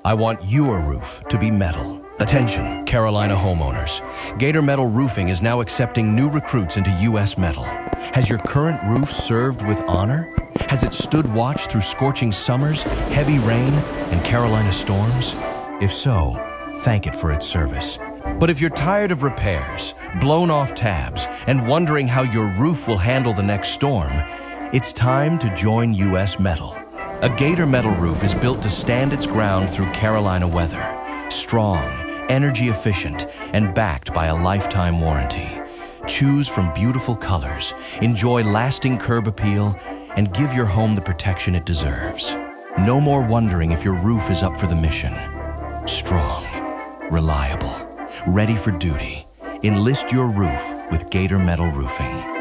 I want your roof to be metal. Attention, Carolina homeowners. Gator Metal Roofing is now accepting new recruits into U.S. Metal. Has your current roof served with honor? Has it stood watch through scorching summers, heavy rain, and Carolina storms? If so, thank it for its service. But if you're tired of repairs, blown off tabs, and wondering how your roof will handle the next storm, it's time to join U.S. Metal. A Gator Metal Roof is built to stand its ground through Carolina weather. Strong, energy efficient, and backed by a lifetime warranty. Choose from beautiful colors, enjoy lasting curb appeal, and give your home the protection it deserves. No more wondering if your roof is up for the mission. Strong, reliable, ready for duty. Enlist your roof with Gator Metal Roofing.